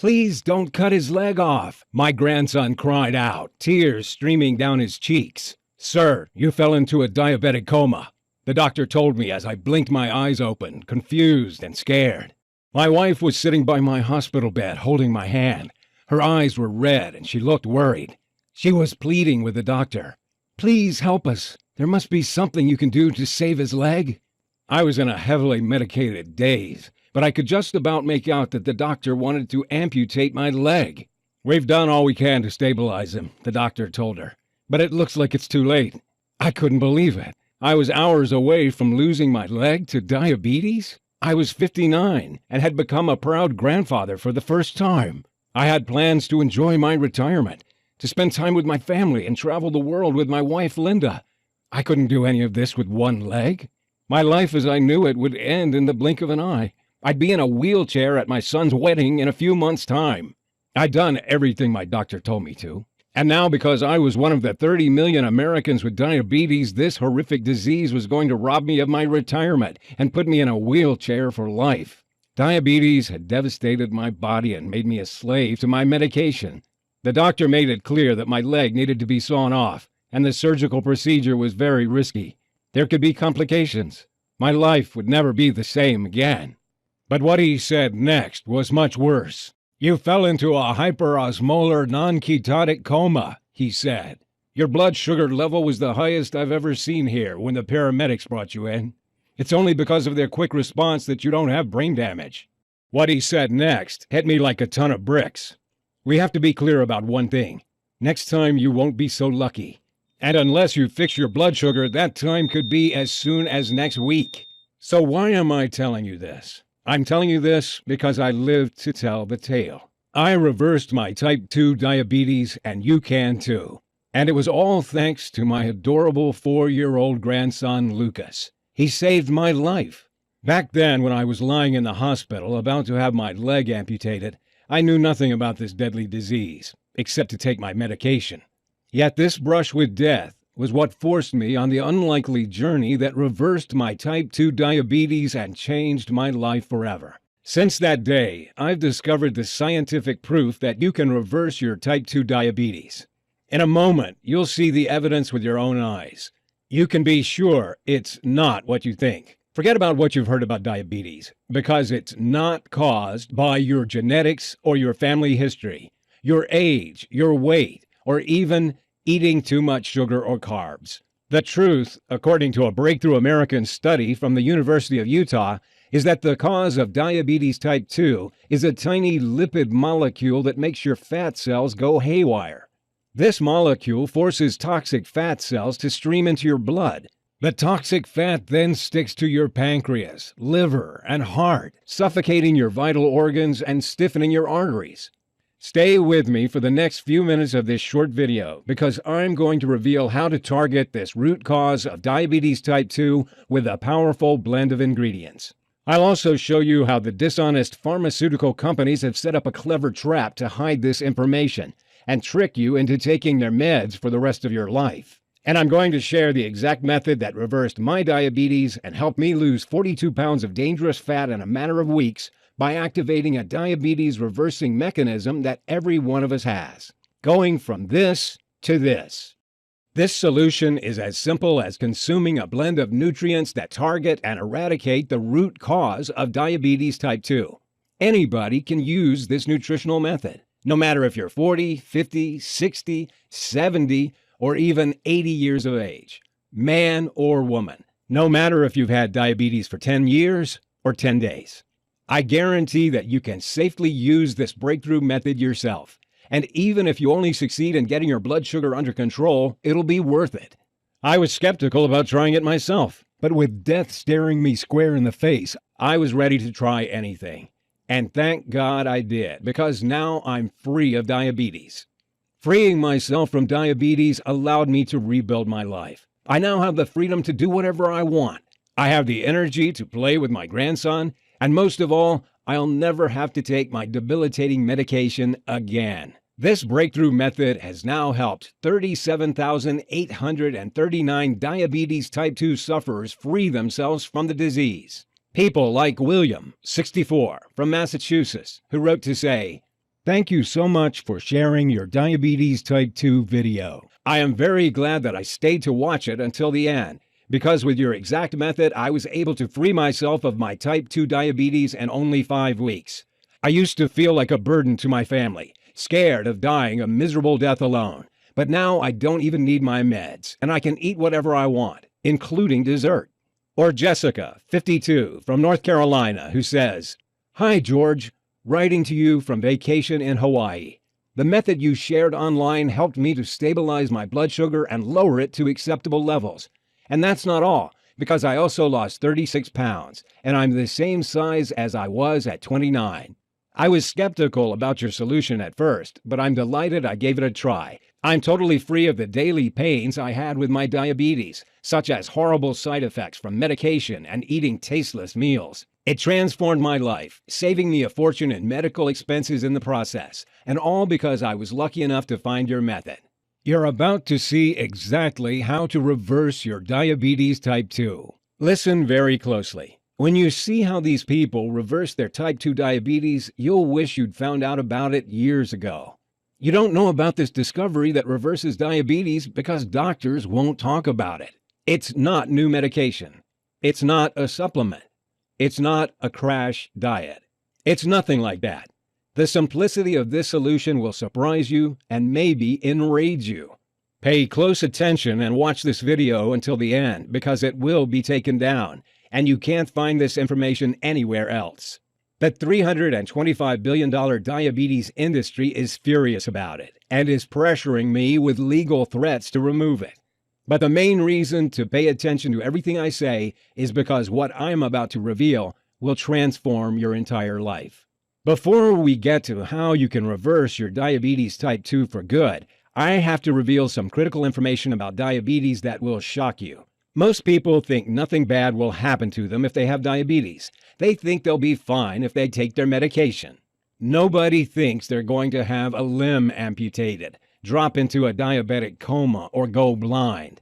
Please don't cut his leg off, my grandson cried out, tears streaming down his cheeks. Sir, you fell into a diabetic coma, the doctor told me as I blinked my eyes open, confused and scared. My wife was sitting by my hospital bed, holding my hand. Her eyes were red and she looked worried. She was pleading with the doctor. Please help us. There must be something you can do to save his leg. I was in a heavily medicated daze, but I could just about make out that the doctor wanted to amputate my leg. We've done all we can to stabilize him, the doctor told her, but it looks like it's too late. I couldn't believe it. I was hours away from losing my leg to diabetes. I was 59 and had become a proud grandfather for the first time. I had plans to enjoy my retirement, to spend time with my family and travel the world with my wife, Linda. I couldn't do any of this with one leg. My life as I knew it would end in the blink of an eye. I'd be in a wheelchair at my son's wedding in a few months' time. I'd done everything my doctor told me to. And now, because I was one of the 30 million Americans with diabetes, this horrific disease was going to rob me of my retirement and put me in a wheelchair for life. Diabetes had devastated my body and made me a slave to my medication. The doctor made it clear that my leg needed to be sawn off, and the surgical procedure was very risky. There could be complications. My life would never be the same again. But what he said next was much worse. You fell into a hyperosmolar non-ketotic coma, he said. Your blood sugar level was the highest I've ever seen here when the paramedics brought you in. It's only because of their quick response that you don't have brain damage. What he said next hit me like a ton of bricks. We have to be clear about one thing. Next time you won't be so lucky. And unless you fix your blood sugar, that time could be as soon as next week. So why am I telling you this? I'm telling you this because I lived to tell the tale. I reversed my type 2 diabetes, and you can too. And it was all thanks to my adorable 4-year-old grandson, Lucas. He saved my life. Back then, when I was lying in the hospital about to have my leg amputated, I knew nothing about this deadly disease, except to take my medication. Yet this brush with death was what forced me on the unlikely journey that reversed my type 2 diabetes and changed my life forever. Since that day, I've discovered the scientific proof that you can reverse your type 2 diabetes. In a moment, you'll see the evidence with your own eyes. You can be sure it's not what you think. Forget about what you've heard about diabetes, because it's not caused by your genetics or your family history, your age, your weight, or even eating too much sugar or carbs. The truth, according to a breakthrough American study from the University of Utah, is that the cause of diabetes type 2 is a tiny lipid molecule that makes your fat cells go haywire. This molecule forces toxic fat cells to stream into your blood. The toxic fat then sticks to your pancreas, liver, and heart, suffocating your vital organs and stiffening your arteries. Stay with me for the next few minutes of this short video because I'm going to reveal how to target this root cause of diabetes type 2 with a powerful blend of ingredients. I'll also show you how the dishonest pharmaceutical companies have set up a clever trap to hide this information and trick you into taking their meds for the rest of your life. And I'm going to share the exact method that reversed my diabetes and helped me lose 42 pounds of dangerous fat in a matter of weeks by activating a diabetes reversing mechanism that every one of us has, going from this to this. This solution is as simple as consuming a blend of nutrients that target and eradicate the root cause of diabetes type 2. Anybody can use this nutritional method, no matter if you're 40, 50, 60, 70, or even 80 years of age, man or woman, no matter if you've had diabetes for 10 years or 10 days. I guarantee that you can safely use this breakthrough method yourself. And even if you only succeed in getting your blood sugar under control, it'll be worth it. I was skeptical about trying it myself, but with death staring me square in the face, I was ready to try anything. And thank God I did, because now I'm free of diabetes. Freeing myself from diabetes allowed me to rebuild my life. I now have the freedom to do whatever I want. I have the energy to play with my grandson, and most of all, I'll never have to take my debilitating medication again. This breakthrough method has now helped 37,839 diabetes type 2 sufferers free themselves from the disease. People like William, 64, from Massachusetts, who wrote to say, Thank you so much for sharing your diabetes type 2 video. I am very glad that I stayed to watch it until the end, because with your exact method, I was able to free myself of my type 2 diabetes in only 5 weeks. I used to feel like a burden to my family, scared of dying a miserable death alone. But now I don't even need my meds, and I can eat whatever I want, including dessert. Or Jessica, 52, from North Carolina, who says, "Hi, George. Writing to you from vacation in Hawaii. The method you shared online helped me to stabilize my blood sugar and lower it to acceptable levels. And that's not all, because I also lost 36 pounds, and I'm the same size as I was at 29. I was skeptical about your solution at first, but I'm delighted I gave it a try. I'm totally free of the daily pains I had with my diabetes, such as horrible side effects from medication and eating tasteless meals. It transformed my life, saving me a fortune in medical expenses in the process, and all because I was lucky enough to find your method." You're about to see exactly how to reverse your diabetes type 2. Listen very closely. When you see how these people reverse their type 2 diabetes, you'll wish you'd found out about it years ago. You don't know about this discovery that reverses diabetes because doctors won't talk about it. It's not new medication. It's not a supplement. It's not a crash diet. It's nothing like that. The simplicity of this solution will surprise you and maybe enrage you. Pay close attention and watch this video until the end because it will be taken down, and you can't find this information anywhere else. The $325 billion diabetes industry is furious about it and is pressuring me with legal threats to remove it. But the main reason to pay attention to everything I say is because what I'm about to reveal will transform your entire life. Before we get to how you can reverse your diabetes type 2 for good, I have to reveal some critical information about diabetes that will shock you. Most people think nothing bad will happen to them if they have diabetes. They think they'll be fine if they take their medication. Nobody thinks they're going to have a limb amputated, drop into a diabetic coma, or go blind.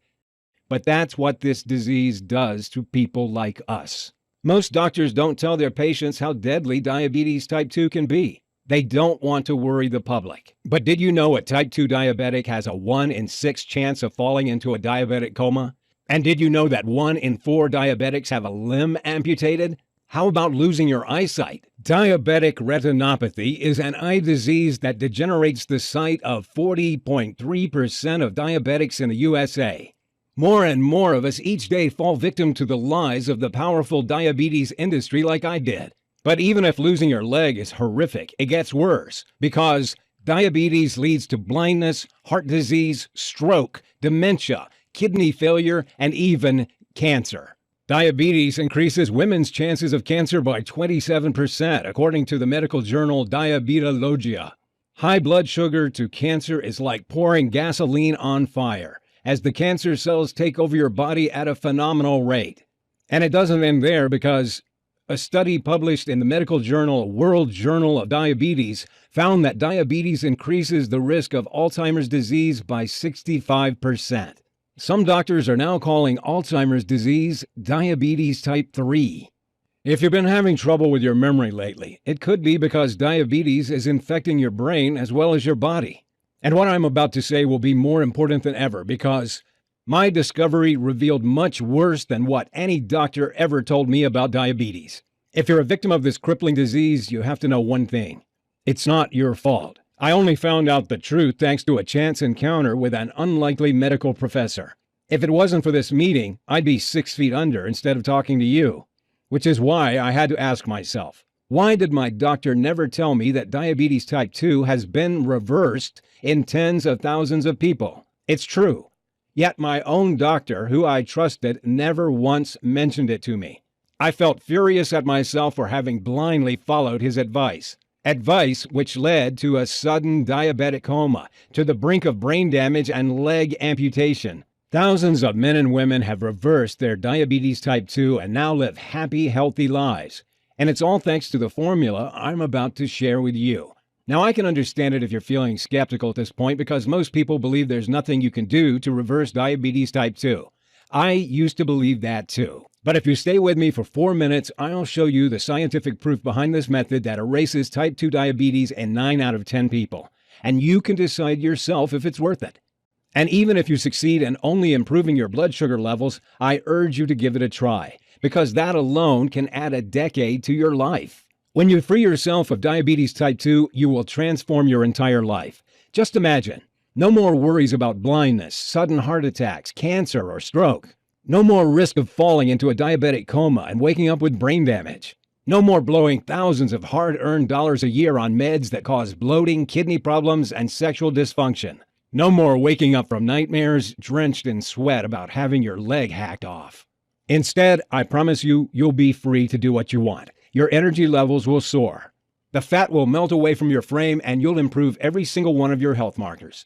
But that's what this disease does to people like us. Most doctors don't tell their patients how deadly diabetes type 2 can be. They don't want to worry the public. But did you know a type 2 diabetic has a 1 in 6 chance of falling into a diabetic coma? And did you know that 1 in 4 diabetics have a limb amputated? How about losing your eyesight? Diabetic retinopathy is an eye disease that degenerates the sight of 40.3% of diabetics in the USA. More and more of us each day fall victim to the lies of the powerful diabetes industry like I did. But even if losing your leg is horrific, it gets worse because diabetes leads to blindness, heart disease, stroke, dementia, kidney failure, and even cancer. Diabetes increases women's chances of cancer by 27%, according to the medical journal Diabetologia. High blood sugar to cancer is like pouring gasoline on fire, as the cancer cells take over your body at a phenomenal rate. And it doesn't end there because a study published in the medical journal World Journal of Diabetes found that diabetes increases the risk of Alzheimer's disease by 65%. Some doctors are now calling Alzheimer's disease diabetes type 3. If you've been having trouble with your memory lately, it could be because diabetes is infecting your brain as well as your body. And what I'm about to say will be more important than ever because my discovery revealed much worse than what any doctor ever told me about diabetes. If you're a victim of this crippling disease, you have to know one thing. It's not your fault. I only found out the truth thanks to a chance encounter with an unlikely medical professor. If it wasn't for this meeting, I'd be 6 feet under instead of talking to you. Which is why I had to ask myself, why did my doctor never tell me that diabetes type 2 has been reversed in tens of thousands of people? It's true. Yet my own doctor, who I trusted, never once mentioned it to me. I felt furious at myself for having blindly followed his advice. Advice which led to a sudden diabetic coma, to the brink of brain damage and leg amputation. Thousands of men and women have reversed their diabetes type 2 and now live happy, healthy lives. And it's all thanks to the formula I'm about to share with you. Now, I can understand it if you're feeling skeptical at this point because most people believe there's nothing you can do to reverse diabetes type 2. I used to believe that too. But if you stay with me for 4 minutes, I'll show you the scientific proof behind this method that erases type 2 diabetes in 9 out of 10 people. And you can decide yourself if it's worth it. And even if you succeed in only improving your blood sugar levels, I urge you to give it a try, because that alone can add a decade to your life. When you free yourself of diabetes type 2, you will transform your entire life. Just imagine, no more worries about blindness, sudden heart attacks, cancer, or stroke. No more risk of falling into a diabetic coma and waking up with brain damage. No more blowing thousands of hard-earned dollars a year on meds that cause bloating, kidney problems, and sexual dysfunction. No more waking up from nightmares drenched in sweat about having your leg hacked off. Instead, I promise you, you'll be free to do what you want. Your energy levels will soar. The fat will melt away from your frame, and you'll improve every single one of your health markers.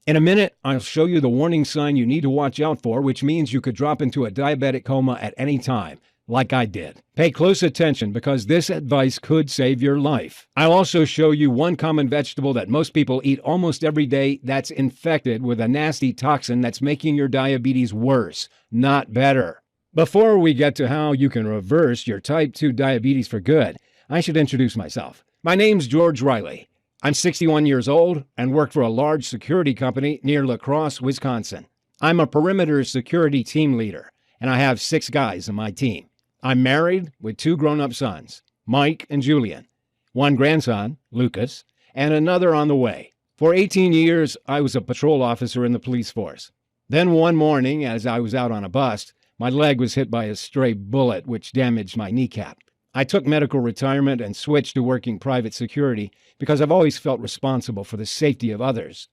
In a minute, I'll show you the warning sign you need to watch out for, which means you could drop into a diabetic coma at any time, like I did. Pay close attention because this advice could save your life. I'll also show you one common vegetable that most people eat almost every day that's infected with a nasty toxin that's making your diabetes worse, not better. Before we get to how you can reverse your type 2 diabetes for good, I should introduce myself. My name's George Riley. I'm 61 years old and work for a large security company near La Crosse, Wisconsin. I'm a perimeter security team leader, and I have 6 guys on my team. I'm married with 2 grown-up sons, Mike and Julian, 1 grandson, Lucas, and another on the way. For 18 years, I was a patrol officer in the police force. Then one morning, as I was out on a bust, my leg was hit by a stray bullet which damaged my kneecap. I took medical retirement and switched to working private security because I've always felt responsible for the safety of others.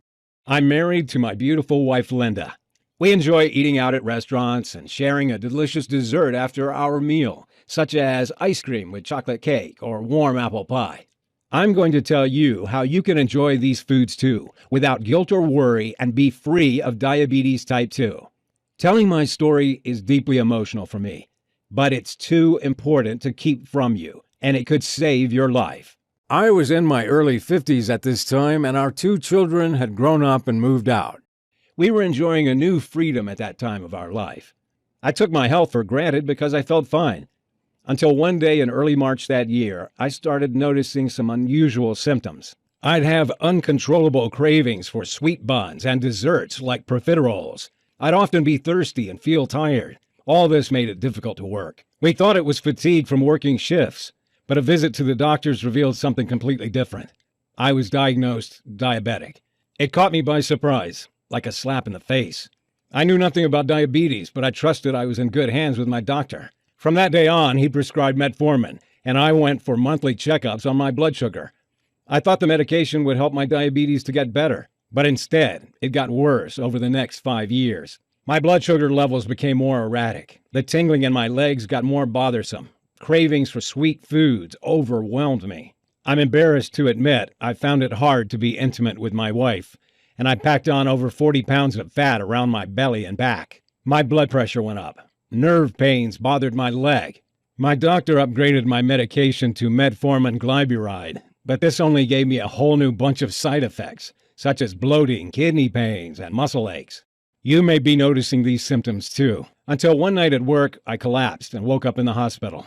I'm married to my beautiful wife, Linda. We enjoy eating out at restaurants and sharing a delicious dessert after our meal, such as ice cream with chocolate cake or warm apple pie. I'm going to tell you how you can enjoy these foods too, without guilt or worry, and be free of diabetes type 2. Telling my story is deeply emotional for me, but it's too important to keep from you, and it could save your life. I was in my early 50s at this time, and our 2 children had grown up and moved out. We were enjoying a new freedom at that time of our life. I took my health for granted because I felt fine. Until one day in early March that year, I started noticing some unusual symptoms. I'd have uncontrollable cravings for sweet buns and desserts like profiteroles. I'd often be thirsty and feel tired. All this made it difficult to work. We thought it was fatigue from working shifts, but a visit to the doctors revealed something completely different. I was diagnosed diabetic. It caught me by surprise, like a slap in the face. I knew nothing about diabetes, but I trusted I was in good hands with my doctor. From that day on, he prescribed metformin, and I went for monthly checkups on my blood sugar. I thought the medication would help my diabetes to get better, but instead, it got worse over the next 5 years. My blood sugar levels became more erratic. The tingling in my legs got more bothersome. Cravings for sweet foods overwhelmed me. I'm embarrassed to admit I found it hard to be intimate with my wife, and I packed on over 40 pounds of fat around my belly and back. My blood pressure went up. Nerve pains bothered my leg. My doctor upgraded my medication to metformin glyburide, but this only gave me a whole new bunch of side effects, such as bloating, kidney pains, and muscle aches. You may be noticing these symptoms too. Until one night at work, I collapsed and woke up in the hospital.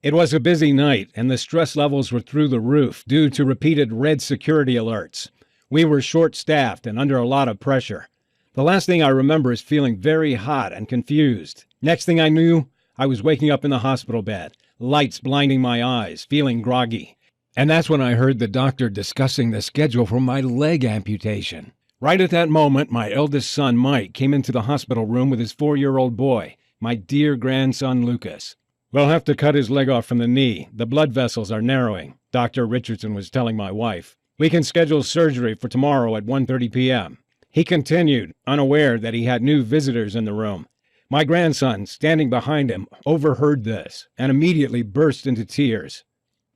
It was a busy night, and the stress levels were through the roof due to repeated red security alerts. We were short-staffed and under a lot of pressure. The last thing I remember is feeling very hot and confused. Next thing I knew, I was waking up in the hospital bed, lights blinding my eyes, feeling groggy. And that's when I heard the doctor discussing the schedule for my leg amputation. Right at that moment, my eldest son, Mike, came into the hospital room with his 4-year-old boy, my dear grandson, Lucas. We'll have to cut his leg off from the knee. The blood vessels are narrowing, Dr. Richardson was telling my wife. We can schedule surgery for tomorrow at 1:30 p.m. He continued, unaware that he had new visitors in the room. My grandson, standing behind him, overheard this and immediately burst into tears.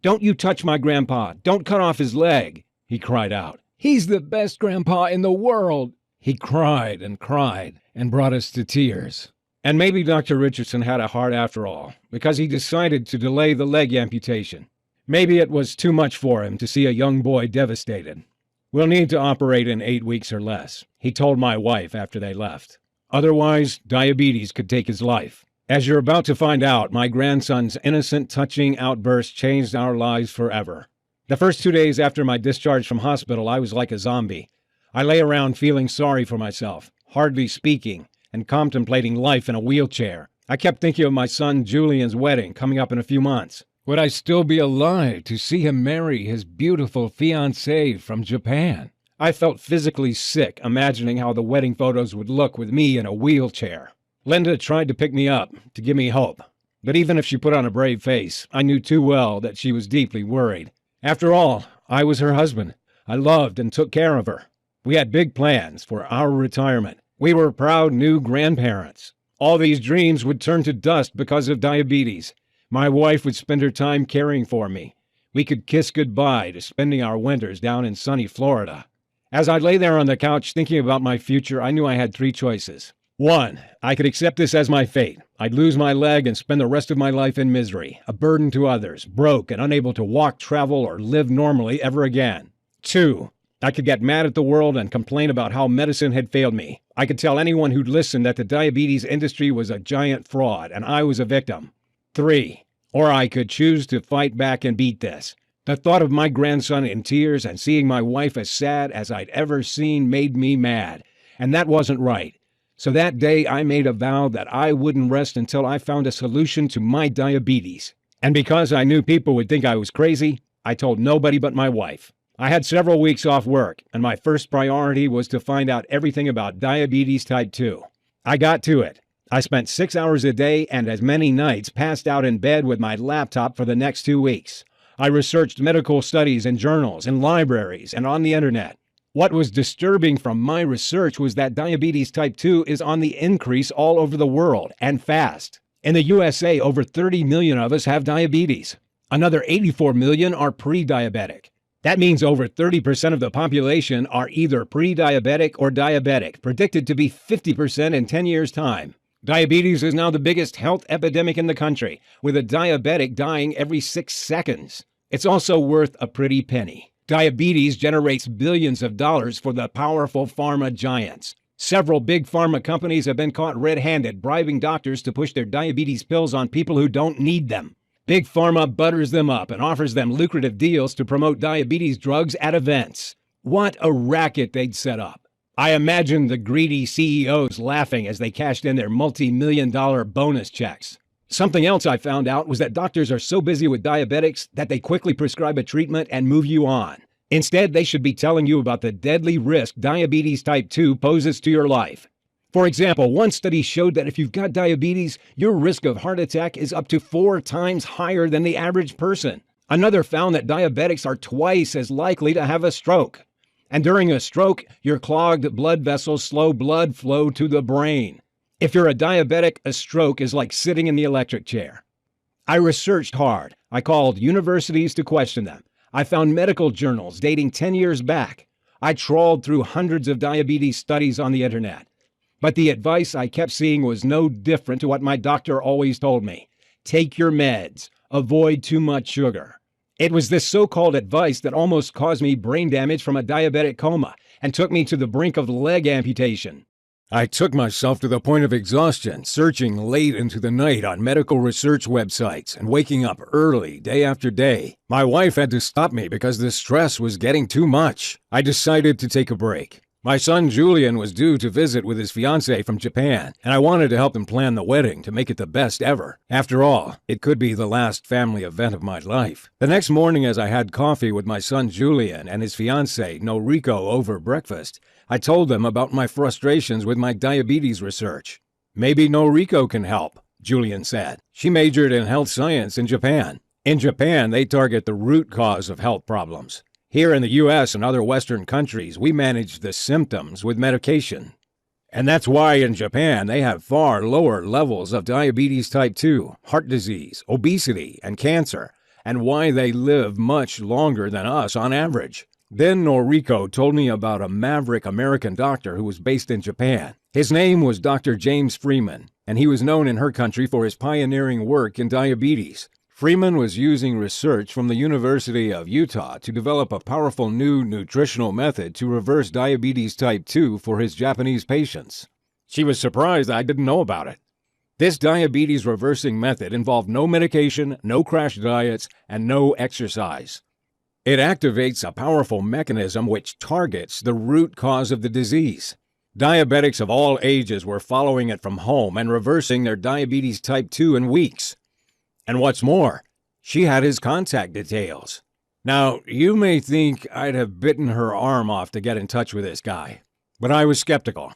"Don't you touch my grandpa. Don't cut off his leg," he cried out. "He's the best grandpa in the world." He cried and brought us to tears. And maybe Dr. Richardson had a heart after all, because he decided to delay the leg amputation. Maybe it was too much for him to see a young boy devastated. "We'll need to operate in 8 weeks or less," he told my wife after they left. Otherwise, diabetes could take his life. As you're about to find out, my grandson's innocent, touching outburst changed our lives forever. The first 2 days after my discharge from hospital, I was like a zombie. I lay around feeling sorry for myself, hardly speaking, and contemplating life in a wheelchair. I kept thinking of my son Julian's wedding coming up in a few months. Would I still be alive to see him marry his beautiful fiancée from Japan? I felt physically sick imagining how the wedding photos would look with me in a wheelchair. Linda tried to pick me up, to give me hope. But even if she put on a brave face, I knew too well that she was deeply worried. After all, I was her husband. I loved and took care of her. We had big plans for our retirement. We were proud new grandparents. All these dreams would turn to dust because of diabetes. My wife would spend her time caring for me. We could kiss goodbye to spending our winters down in sunny Florida. As I lay there on the couch thinking about my future, I knew I had 3 choices. 1, I could accept this as my fate. I'd lose my leg and spend the rest of my life in misery, a burden to others, broke and unable to walk, travel, or live normally ever again. 2, I could get mad at the world and complain about how medicine had failed me. I could tell anyone who'd listen that the diabetes industry was a giant fraud and I was a victim. 3, or I could choose to fight back and beat this. The thought of my grandson in tears and seeing my wife as sad as I'd ever seen made me mad. And that wasn't right. So that day I made a vow that I wouldn't rest until I found a solution to my diabetes. And because I knew people would think I was crazy, I told nobody but my wife. I had several weeks off work, and my first priority was to find out everything about diabetes type 2. I got to it. I spent 6 hours a day and as many nights passed out in bed with my laptop for the next 2 weeks. I researched medical studies in journals, in libraries, and on the internet. What was disturbing from my research was that diabetes type 2 is on the increase all over the world, and fast. In the USA, over 30 million of us have diabetes. Another 84 million are pre-diabetic. That means over 30% of the population are either pre-diabetic or diabetic, predicted to be 50% in 10 years' time. Diabetes is now the biggest health epidemic in the country, with a diabetic dying every 6 seconds. It's also worth a pretty penny. Diabetes generates billions of dollars for the powerful pharma giants. Several big pharma companies have been caught red-handed bribing doctors to push their diabetes pills on people who don't need them. Big pharma butters them up and offers them lucrative deals to promote diabetes drugs at events. What a racket they'd set up. I imagined the greedy CEOs laughing as they cashed in their multi-million-dollar bonus checks. Something else I found out was that doctors are so busy with diabetics that they quickly prescribe a treatment and move you on. Instead, they should be telling you about the deadly risk diabetes type 2 poses to your life. For example, one study showed that if you've got diabetes, your risk of heart attack is up to 4 times higher than the average person. Another found that diabetics are twice as likely to have a stroke. And during a stroke, your clogged blood vessels slow blood flow to the brain. If you're a diabetic, a stroke is like sitting in the electric chair. I researched hard. I called universities to question them. I found medical journals dating 10 years back. I trawled through hundreds of diabetes studies on the internet. But the advice I kept seeing was no different to what my doctor always told me. Take your meds. Avoid too much sugar. It was this so-called advice that almost caused me brain damage from a diabetic coma and took me to the brink of leg amputation. I took myself to the point of exhaustion, searching late into the night on medical research websites and waking up early day after day. My wife had to stop me because the stress was getting too much. I decided to take a break. My son Julian was due to visit with his fiancée from Japan, and I wanted to help him plan the wedding to make it the best ever. After all, it could be the last family event of my life. The next morning, as I had coffee with my son Julian and his fiancée Noriko over breakfast, I told them about my frustrations with my diabetes research. Maybe Noriko can help, Julian said. She majored in health science in Japan. In Japan, they target the root cause of health problems. Here in the U.S. and other Western countries, we manage the symptoms with medication. And that's why in Japan they have far lower levels of diabetes type 2, heart disease, obesity, and cancer, and why they live much longer than us on average. Then Noriko told me about a maverick American doctor who was based in Japan. His name was Dr. James Freeman, and he was known in her country for his pioneering work in diabetes. Freeman was using research from the University of Utah to develop a powerful new nutritional method to reverse diabetes type 2 for his Japanese patients. She was surprised I didn't know about it. This diabetes reversing method involved no medication, no crash diets, and no exercise. It activates a powerful mechanism which targets the root cause of the disease. Diabetics of all ages were following it from home and reversing their diabetes type 2 in weeks. And what's more, she had his contact details. Now, you may think I'd have bitten her arm off to get in touch with this guy, but I was skeptical.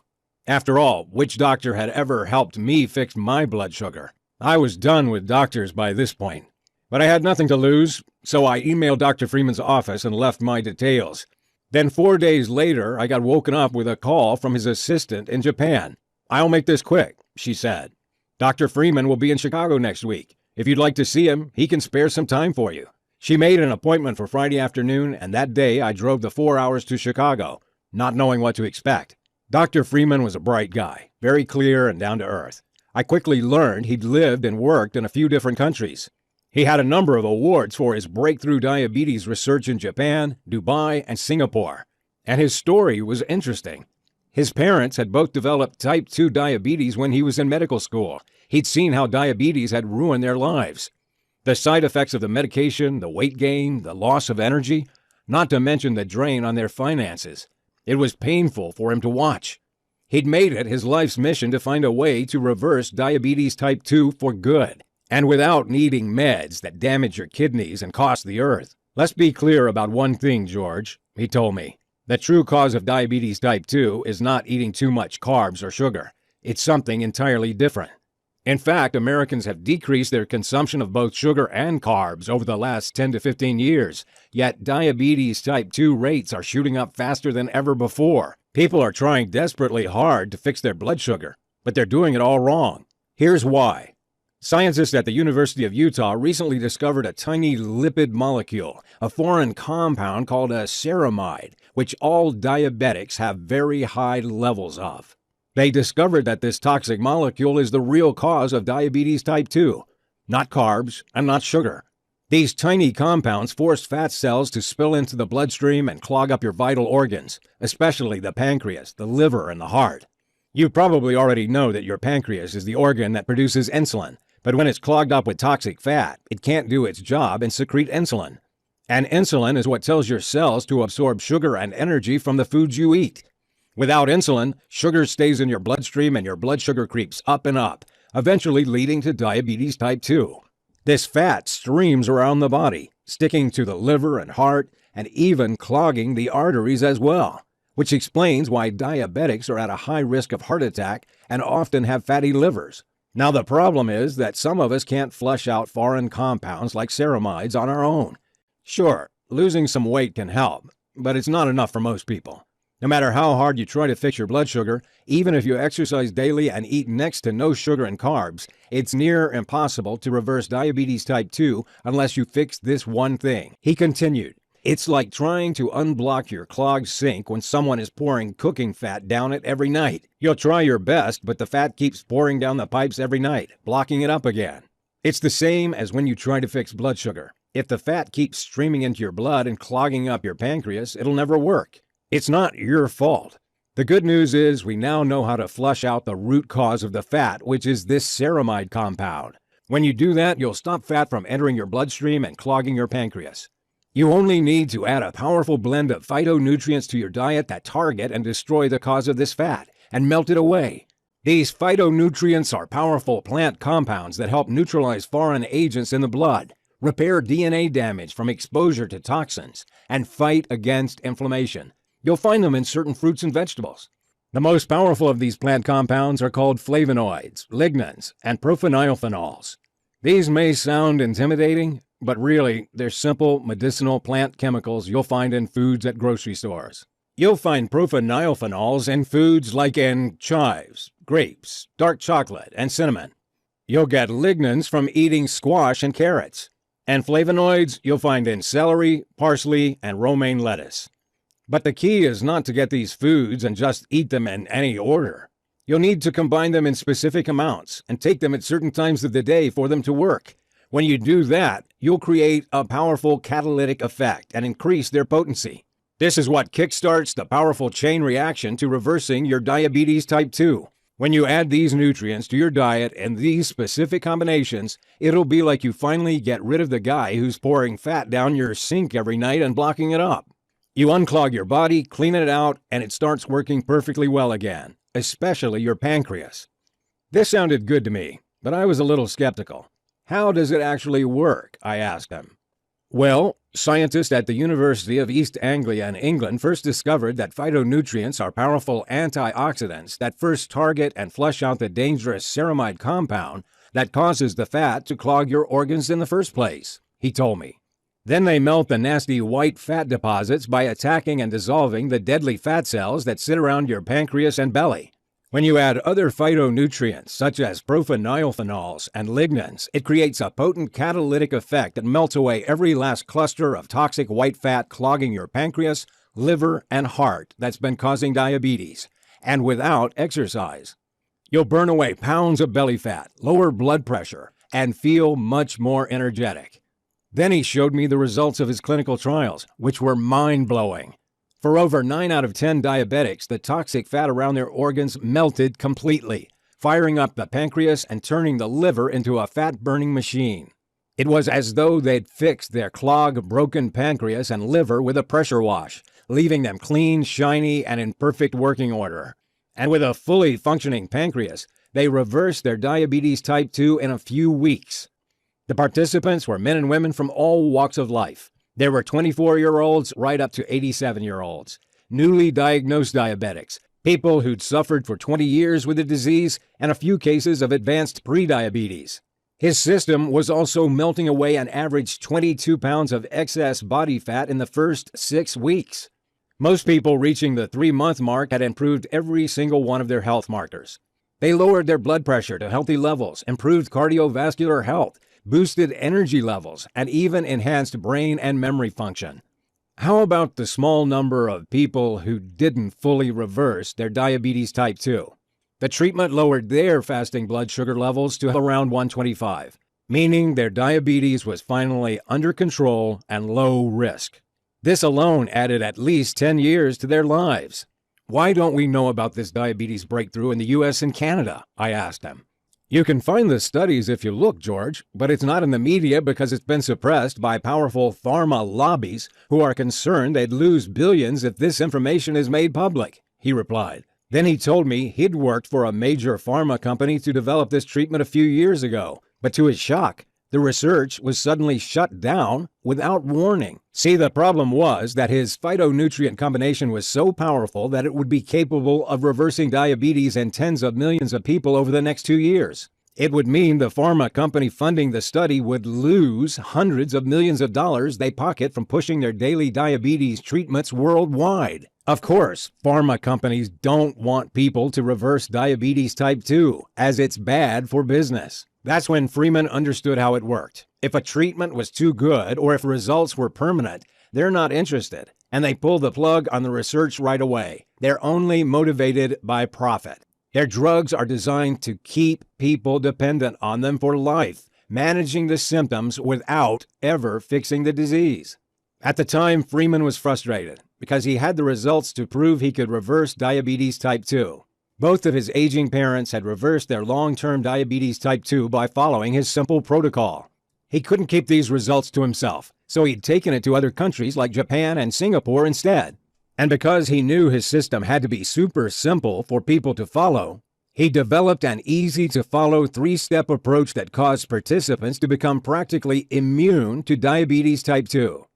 After all, which doctor had ever helped me fix my blood sugar? I was done with doctors by this point. But I had nothing to lose, so I emailed Dr. Freeman's office and left my details. Then 4 days later, I got woken up with a call from his assistant in Japan. "I'll make this quick," she said. "Dr. Freeman will be in Chicago next week. If you'd like to see him, he can spare some time for you." She made an appointment for Friday afternoon, and that day I drove the 4 hours to Chicago, not knowing what to expect. Dr. Freeman was a bright guy, very clear and down to earth. I quickly learned he'd lived and worked in a few different countries. He had a number of awards for his breakthrough diabetes research in Japan, Dubai, and Singapore. And his story was interesting. His parents had both developed type 2 diabetes when he was in medical school. He'd seen how diabetes had ruined their lives. The side effects of the medication, the weight gain, the loss of energy, not to mention the drain on their finances. It was painful for him to watch. He'd made it his life's mission to find a way to reverse diabetes type 2 for good, and without needing meds that damage your kidneys and cost the earth. "Let's be clear about one thing, George," he told me. "The true cause of diabetes type 2 is not eating too much carbs or sugar. It's something entirely different. In fact, Americans have decreased their consumption of both sugar and carbs over the last 10 to 15 years, yet diabetes type 2 rates are shooting up faster than ever before. People are trying desperately hard to fix their blood sugar, but they're doing it all wrong. Here's why. Scientists at the University of Utah recently discovered a tiny lipid molecule, a foreign compound called a ceramide, which all diabetics have very high levels of. They discovered that this toxic molecule is the real cause of diabetes type 2, not carbs and not sugar. These tiny compounds force fat cells to spill into the bloodstream and clog up your vital organs, especially the pancreas, the liver, and the heart. You probably already know that your pancreas is the organ that produces insulin. But when it's clogged up with toxic fat, it can't do its job and secrete insulin. And insulin is what tells your cells to absorb sugar and energy from the foods you eat. Without insulin, sugar stays in your bloodstream and your blood sugar creeps up and up, eventually leading to diabetes type 2. This fat streams around the body, sticking to the liver and heart, and even clogging the arteries as well, which explains why diabetics are at a high risk of heart attack and often have fatty livers. Now, the problem is that some of us can't flush out foreign compounds like ceramides on our own. Sure, losing some weight can help, but it's not enough for most people. No matter how hard you try to fix your blood sugar, even if you exercise daily and eat next to no sugar and carbs, it's near impossible to reverse diabetes type 2 unless you fix this one thing. He continued, "It's like trying to unblock your clogged sink when someone is pouring cooking fat down it every night. You'll try your best, but the fat keeps pouring down the pipes every night, blocking it up again. It's the same as when you try to fix blood sugar. If the fat keeps streaming into your blood and clogging up your pancreas, it'll never work. It's not your fault. The good news is we now know how to flush out the root cause of the fat, which is this ceramide compound. When you do that, you'll stop fat from entering your bloodstream and clogging your pancreas. You only need to add a powerful blend of phytonutrients to your diet that target and destroy the cause of this fat and melt it away. These phytonutrients are powerful plant compounds that help neutralize foreign agents in the blood, repair DNA damage from exposure to toxins, and fight against inflammation. You'll find them in certain fruits and vegetables. The most powerful of these plant compounds are called flavonoids, lignans, and profenylphenols. These may sound intimidating, but really, they're simple medicinal plant chemicals you'll find in foods at grocery stores. You'll find profenylphenols in foods like in chives, grapes, dark chocolate, and cinnamon. You'll get lignans from eating squash and carrots. And flavonoids you'll find in celery, parsley, and romaine lettuce. But the key is not to get these foods and just eat them in any order. You'll need to combine them in specific amounts and take them at certain times of the day for them to work. When you do that, you'll create a powerful catalytic effect and increase their potency. This is what kickstarts the powerful chain reaction to reversing your diabetes type 2. When you add these nutrients to your diet in these specific combinations, it'll be like you finally get rid of the guy who's pouring fat down your sink every night and blocking it up. You unclog your body, clean it out, and it starts working perfectly well again, especially your pancreas. This sounded good to me, but I was a little skeptical. How does it actually work? I asked him. Well, scientists at the University of East Anglia in England first discovered that phytonutrients are powerful antioxidants that first target and flush out the dangerous ceramide compound that causes the fat to clog your organs in the first place, he told me. Then they melt the nasty white fat deposits by attacking and dissolving the deadly fat cells that sit around your pancreas and belly. When you add other phytonutrients, such as profenylphenols and lignans, it creates a potent catalytic effect that melts away every last cluster of toxic white fat clogging your pancreas, liver, and heart that's been causing diabetes, and without exercise. You'll burn away pounds of belly fat, lower blood pressure, and feel much more energetic. Then he showed me the results of his clinical trials, which were mind-blowing. For over 9 out of 10 diabetics, the toxic fat around their organs melted completely, firing up the pancreas and turning the liver into a fat-burning machine. It was as though they'd fixed their clogged, broken pancreas and liver with a pressure wash, leaving them clean, shiny, and in perfect working order. And with a fully functioning pancreas, they reversed their diabetes type 2 in a few weeks. The participants were men and women from all walks of life. There were 24-year-olds right up to 87-year-olds, newly diagnosed diabetics, people who'd suffered for 20 years with the disease, and a few cases of advanced prediabetes. His system was also melting away an average 22 pounds of excess body fat in the first 6 weeks. Most people reaching the 3-month mark had improved every single one of their health markers. They lowered their blood pressure to healthy levels, improved cardiovascular health, boosted energy levels, and even enhanced brain and memory function. How about the small number of people who didn't fully reverse their diabetes type 2? The treatment lowered their fasting blood sugar levels to around 125, meaning their diabetes was finally under control and low risk. This alone added at least 10 years to their lives. Why don't we know about this diabetes breakthrough in the U.S. and Canada? I asked him. You can find the studies if you look, George, but it's not in the media because it's been suppressed by powerful pharma lobbies who are concerned they'd lose billions if this information is made public, he replied. Then he told me he'd worked for a major pharma company to develop this treatment a few years ago, but to his shock, the research was suddenly shut down without warning. See, the problem was that his phytonutrient combination was so powerful that it would be capable of reversing diabetes in tens of millions of people over the next 2 years. It would mean the pharma company funding the study would lose hundreds of millions of dollars they pocket from pushing their daily diabetes treatments worldwide. Of course, pharma companies don't want people to reverse diabetes type 2, as it's bad for business. That's when Freeman understood how it worked. If a treatment was too good or if results were permanent, they're not interested, and they pull the plug on the research right away. They're only motivated by profit. Their drugs are designed to keep people dependent on them for life, managing the symptoms without ever fixing the disease. At the time, Freeman was frustrated because he had the results to prove he could reverse diabetes type 2. Both of his aging parents had reversed their long-term diabetes type 2 by following his simple protocol. He couldn't keep these results to himself, so he'd taken it to other countries like Japan and Singapore instead. And because he knew his system had to be super simple for people to follow, he developed an easy-to-follow 3-step approach that caused participants to become practically immune to diabetes type 2.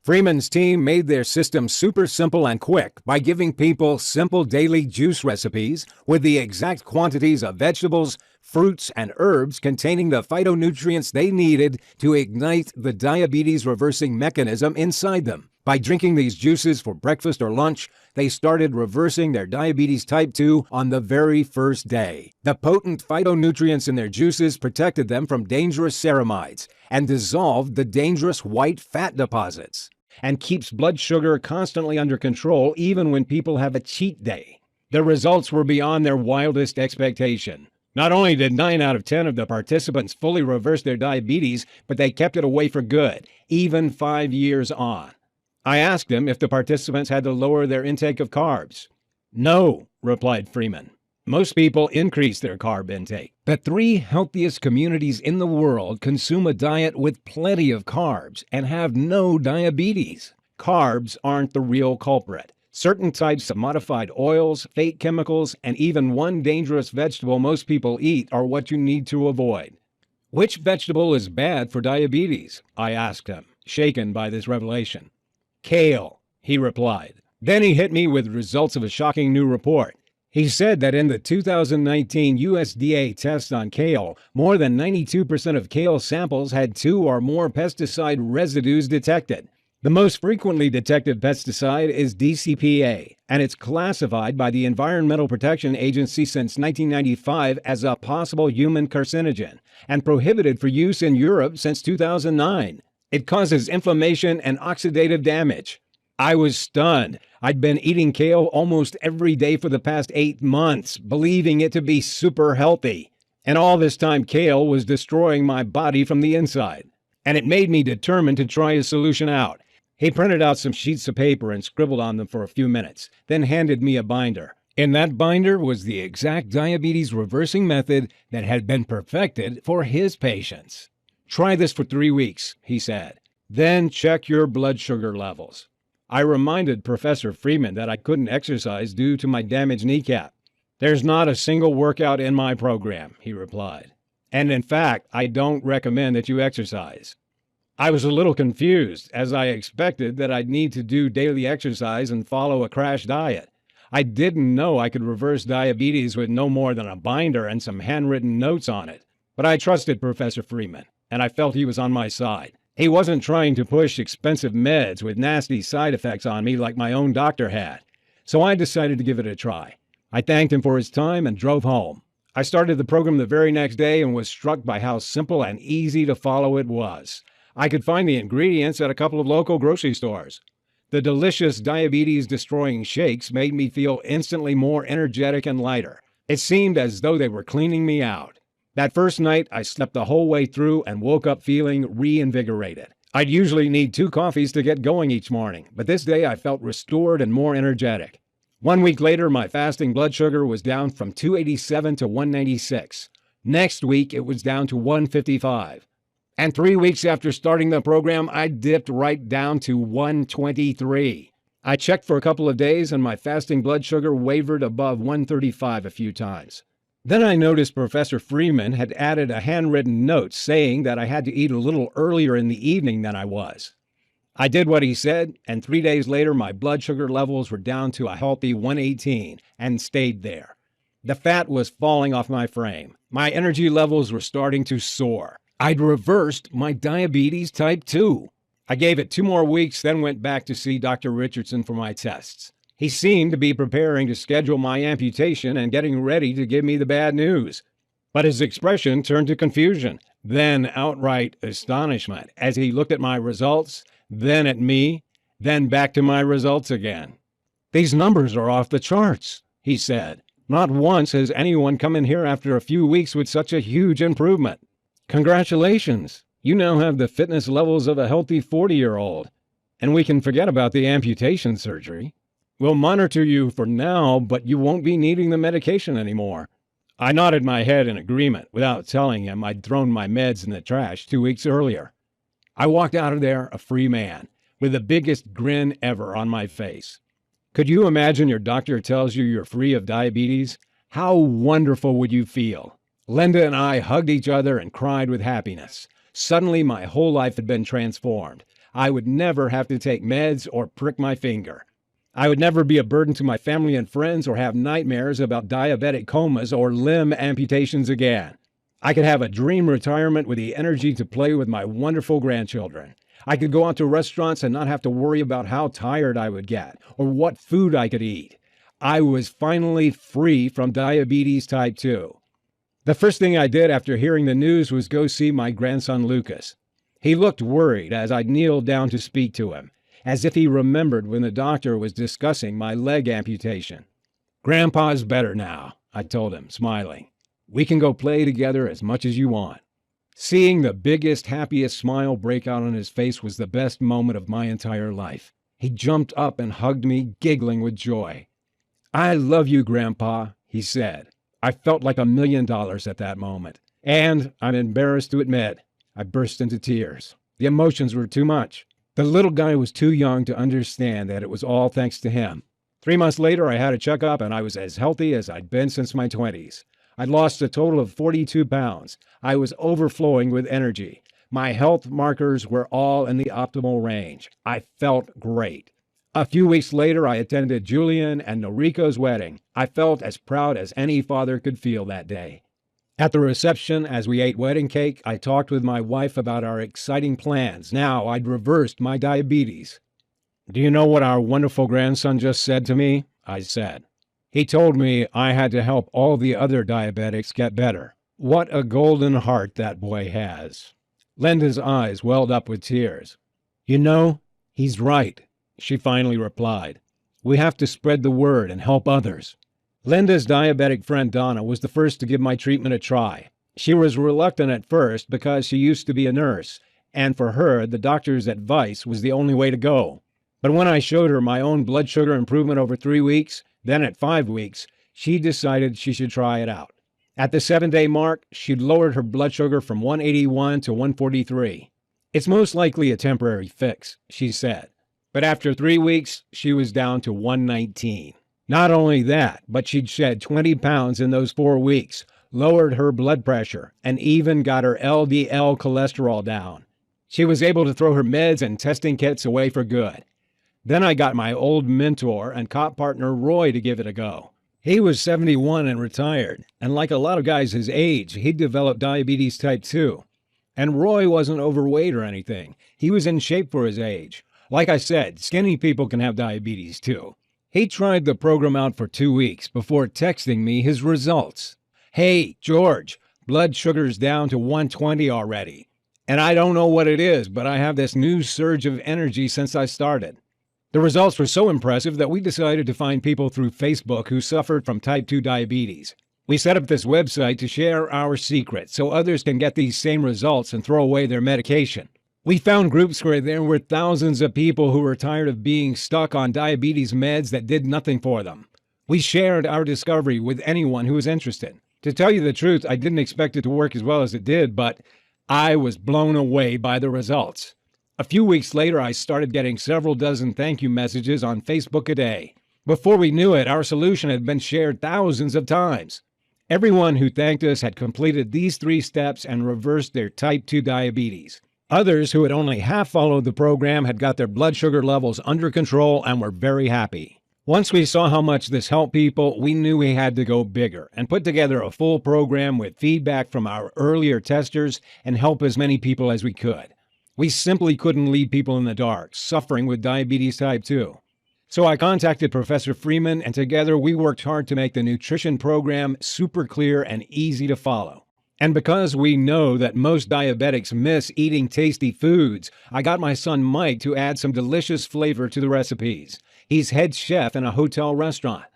Freeman's team made their system super simple and quick by giving people simple daily juice recipes with the exact quantities of vegetables, fruits, and herbs containing the phytonutrients they needed to ignite the diabetes-reversing mechanism inside them. By drinking these juices for breakfast or lunch, they started reversing their diabetes type 2 on the very first day. The potent phytonutrients in their juices protected them from dangerous ceramides and dissolved the dangerous white fat deposits, and keeps blood sugar constantly under control even when people have a cheat day. The results were beyond their wildest expectation. Not only did 9 out of 10 of the participants fully reverse their diabetes, but they kept it away for good, even 5 years on. I asked him if the participants had to lower their intake of carbs. No, replied Freeman. Most people increase their carb intake. The 3 healthiest communities in the world consume a diet with plenty of carbs and have no diabetes. Carbs aren't the real culprit. Certain types of modified oils, fake chemicals, and even one dangerous vegetable most people eat are what you need to avoid. Which vegetable is bad for diabetes? I asked him, shaken by this revelation. Kale, he replied. Then he hit me with results of a shocking new report. He said that in the 2019 USDA test on kale, more than 92% of kale samples had 2 or more pesticide residues detected. The most frequently detected pesticide is DCPA, and it's classified by the Environmental Protection Agency since 1995 as a possible human carcinogen, and prohibited for use in Europe since 2009. It causes inflammation and oxidative damage. I was stunned. I'd been eating kale almost every day for the past 8 months, believing it to be super healthy. And all this time, kale was destroying my body from the inside. And it made me determined to try a solution out. He printed out some sheets of paper and scribbled on them for a few minutes, then handed me a binder. In that binder was the exact diabetes reversing method that had been perfected for his patients. Try this for 3 weeks, he said. Then check your blood sugar levels. I reminded Professor Freeman that I couldn't exercise due to my damaged kneecap. There's not a single workout in my program, he replied. And in fact, I don't recommend that you exercise. I was a little confused, as I expected that I'd need to do daily exercise and follow a crash diet. I didn't know I could reverse diabetes with no more than a binder and some handwritten notes on it. But I trusted Professor Freeman, and I felt he was on my side. He wasn't trying to push expensive meds with nasty side effects on me like my own doctor had. So I decided to give it a try. I thanked him for his time and drove home. I started the program the very next day and was struck by how simple and easy to follow it was. I could find the ingredients at a couple of local grocery stores. The delicious diabetes-destroying shakes made me feel instantly more energetic and lighter. It seemed as though they were cleaning me out. That first night, I slept the whole way through and woke up feeling reinvigorated. I'd usually need 2 coffees to get going each morning, but this day I felt restored and more energetic. 1 week later, my fasting blood sugar was down from 287 to 196. Next week, it was down to 155. And 3 weeks after starting the program, I dipped right down to 123. I checked for a couple of days and my fasting blood sugar wavered above 135 a few times. Then I noticed Professor Freeman had added a handwritten note saying that I had to eat a little earlier in the evening than I was. I did what he said, and 3 days later my blood sugar levels were down to a healthy 118 and stayed there. The fat was falling off my frame. My energy levels were starting to soar. I'd reversed my diabetes type 2. I gave it 2 more weeks, then went back to see Dr. Richardson for my tests. He seemed to be preparing to schedule my amputation and getting ready to give me the bad news. But his expression turned to confusion, then outright astonishment as he looked at my results, then at me, then back to my results again. "These numbers are off the charts," he said. "Not once has anyone come in here after a few weeks with such a huge improvement. Congratulations. You now have the fitness levels of a healthy 40-year-old. And we can forget about the amputation surgery. We'll monitor you for now, but you won't be needing the medication anymore." I nodded my head in agreement without telling him I'd thrown my meds in the trash 2 weeks earlier. I walked out of there a free man, with the biggest grin ever on my face. Could you imagine your doctor tells you you're free of diabetes? How wonderful would you feel? Linda and I hugged each other and cried with happiness. Suddenly, my whole life had been transformed. I would never have to take meds or prick my finger. I would never be a burden to my family and friends or have nightmares about diabetic comas or limb amputations again. I could have a dream retirement with the energy to play with my wonderful grandchildren. I could go out to restaurants and not have to worry about how tired I would get or what food I could eat. I was finally free from diabetes type 2. The first thing I did after hearing the news was go see my grandson Lucas. He looked worried as I kneeled down to speak to him, as if he remembered when the doctor was discussing my leg amputation. "Grandpa's better now," I told him, smiling. "We can go play together as much as you want." Seeing the biggest, happiest smile break out on his face was the best moment of my entire life. He jumped up and hugged me, giggling with joy. "I love you, Grandpa," he said. I felt like $1,000,000 at that moment. And, I'm embarrassed to admit, I burst into tears. The emotions were too much. The little guy was too young to understand that it was all thanks to him. 3 months later, I had a checkup and I was as healthy as I'd been since my 20s. I'd lost a total of 42 pounds. I was overflowing with energy. My health markers were all in the optimal range. I felt great. A few weeks later, I attended Julian and Noriko's wedding. I felt as proud as any father could feel that day. At the reception, as we ate wedding cake, I talked with my wife about our exciting plans. Now I'd reversed my diabetes. "Do you know what our wonderful grandson just said to me?" I said. "He told me I had to help all the other diabetics get better. What a golden heart that boy has." Linda's eyes welled up with tears. "You know, he's right," she finally replied. "We have to spread the word and help others." Linda's diabetic friend Donna was the first to give my treatment a try. She was reluctant at first because she used to be a nurse, and for her, the doctor's advice was the only way to go. But when I showed her my own blood sugar improvement over 3 weeks, then at 5 weeks, she decided she should try it out. At the 7-day mark, she'd lowered her blood sugar from 181 to 143. "It's most likely a temporary fix," she said. But after 3 weeks, she was down to 119. Not only that, but she'd shed 20 pounds in those 4 weeks, lowered her blood pressure, and even got her LDL cholesterol down. She was able to throw her meds and testing kits away for good. Then I got my old mentor and cop partner Roy to give it a go. He was 71 and retired, and like a lot of guys his age, he'd developed diabetes type 2. And Roy wasn't overweight or anything. He was in shape for his age. Like I said, skinny people can have diabetes too. He tried the program out for 2 weeks before texting me his results. "Hey, George, blood sugar's down to 120 already. And I don't know what it is, but I have this new surge of energy since I started." The results were so impressive that we decided to find people through Facebook who suffered from type 2 diabetes. We set up this website to share our secrets so others can get these same results and throw away their medication. We found groups where there were thousands of people who were tired of being stuck on diabetes meds that did nothing for them. We shared our discovery with anyone who was interested. To tell you the truth, I didn't expect it to work as well as it did, but I was blown away by the results. A few weeks later, I started getting several dozen thank you messages on Facebook a day. Before we knew it, our solution had been shared thousands of times. Everyone who thanked us had completed these 3 steps and reversed their type 2 diabetes. Others who had only half followed the program had got their blood sugar levels under control and were very happy. Once we saw how much this helped people, we knew we had to go bigger and put together a full program with feedback from our earlier testers and help as many people as we could. We simply couldn't leave people in the dark, suffering with diabetes type 2. So I contacted Professor Freeman, and together we worked hard to make the nutrition program super clear and easy to follow. And because we know that most diabetics miss eating tasty foods, I got my son Mike to add some delicious flavor to the recipes. He's head chef in a hotel restaurant.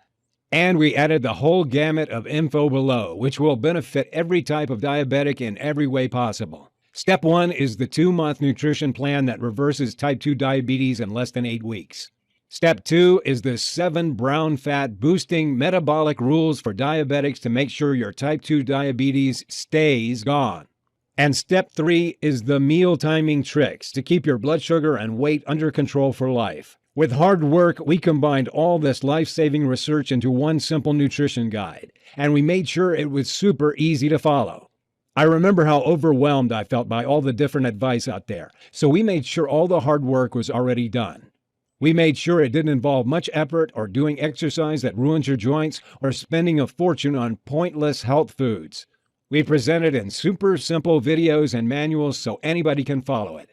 And we added the whole gamut of info below, which will benefit every type of diabetic in every way possible. Step 1 is the 2-month nutrition plan that reverses type 2 diabetes in less than 8 weeks. Step 2 is the 7 brown fat boosting metabolic rules for diabetics to make sure your type 2 diabetes stays gone. And step 3 is the meal timing tricks to keep your blood sugar and weight under control for life. With hard work, we combined all this life-saving research into one simple nutrition guide, and we made sure it was super easy to follow. I remember how overwhelmed I felt by all the different advice out there, so we made sure all the hard work was already done. We made sure it didn't involve much effort or doing exercise that ruins your joints or spending a fortune on pointless health foods. We presented in super simple videos and manuals so anybody can follow it.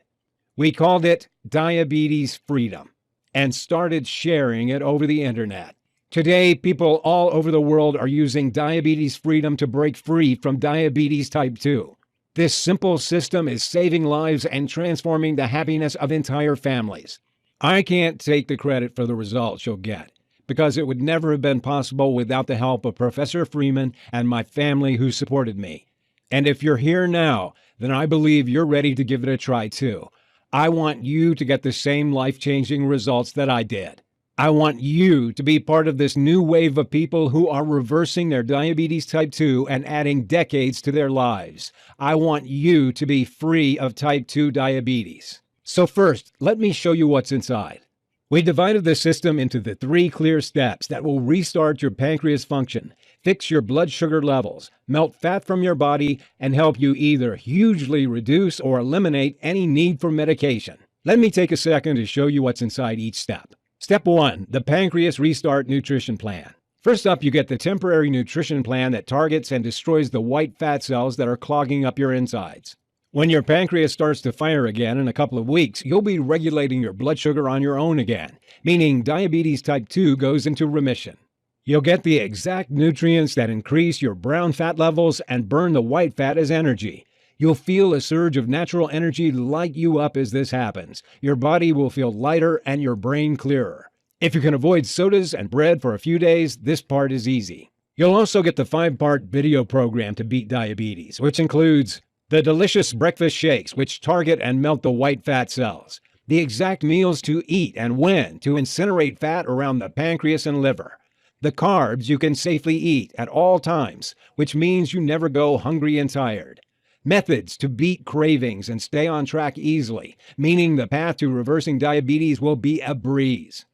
We called it Diabetes Freedom and started sharing it over the internet. Today, people all over the world are using Diabetes Freedom to break free from diabetes type 2. This simple system is saving lives and transforming the happiness of entire families. I can't take the credit for the results you'll get, because it would never have been possible without the help of Professor Freeman and my family who supported me. And if you're here now, then I believe you're ready to give it a try too. I want you to get the same life-changing results that I did. I want you to be part of this new wave of people who are reversing their diabetes type 2 and adding decades to their lives. I want you to be free of type 2 diabetes. So first, let me show you what's inside. We divided the system into the 3 clear steps that will restart your pancreas function, fix your blood sugar levels, melt fat from your body, and help you either hugely reduce or eliminate any need for medication. Let me take a second to show you what's inside each step. Step 1, the Pancreas Restart Nutrition Plan. First up, you get the temporary nutrition plan that targets and destroys the white fat cells that are clogging up your insides. When your pancreas starts to fire again in a couple of weeks, you'll be regulating your blood sugar on your own again, meaning diabetes type 2 goes into remission. You'll get the exact nutrients that increase your brown fat levels and burn the white fat as energy. You'll feel a surge of natural energy light you up as this happens. Your body will feel lighter and your brain clearer. If you can avoid sodas and bread for a few days, this part is easy. You'll also get the 5-part video program to beat diabetes, which includes the delicious breakfast shakes, which target and melt the white fat cells, the exact meals to eat and when to incinerate fat around the pancreas and liver, the carbs you can safely eat at all times, which means you never go hungry and tired, methods to beat cravings and stay on track easily, meaning the path to reversing diabetes will be a breeze,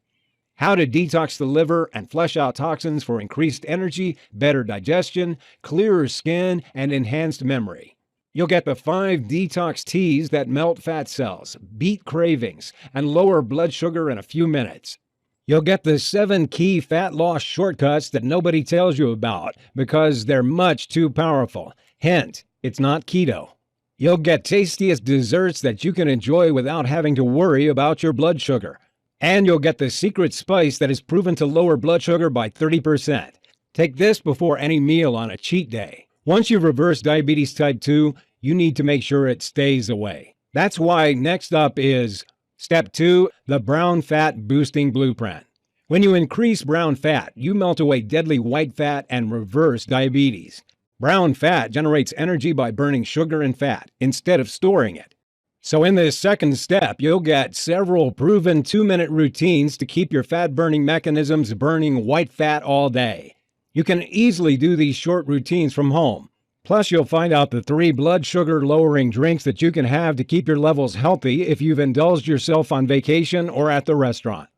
how to detox the liver and flush out toxins for increased energy, better digestion, clearer skin, and enhanced memory. You'll get the 5 detox teas that melt fat cells, beat cravings, and lower blood sugar in a few minutes. You'll get the 7 key fat loss shortcuts that nobody tells you about because they're much too powerful. Hint, it's not keto. You'll get tastiest desserts that you can enjoy without having to worry about your blood sugar. And you'll get the secret spice that is proven to lower blood sugar by 30%. Take this before any meal on a cheat day. Once you've reversed diabetes type 2, you need to make sure it stays away. That's why next up is Step 2, the Brown Fat Boosting Blueprint. When you increase brown fat, you melt away deadly white fat and reverse diabetes. Brown fat generates energy by burning sugar and fat instead of storing it. So in this second step, you'll get several proven 2-minute routines to keep your fat-burning mechanisms burning white fat all day. You can easily do these short routines from home. Plus, you'll find out the 3 blood sugar-lowering drinks that you can have to keep your levels healthy if you've indulged yourself on vacation or at the restaurant.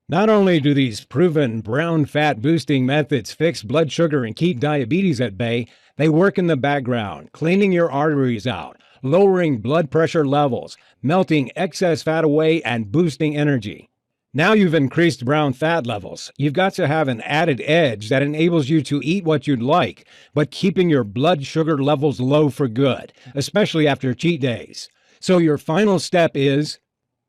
Not only do these proven brown fat boosting methods fix blood sugar and keep diabetes at bay, they work in the background, cleaning your arteries out, lowering blood pressure levels, melting excess fat away, and boosting energy. Now you've increased brown fat levels, you've got to have an added edge that enables you to eat what you'd like, but keeping your blood sugar levels low for good, especially after cheat days. So your final step is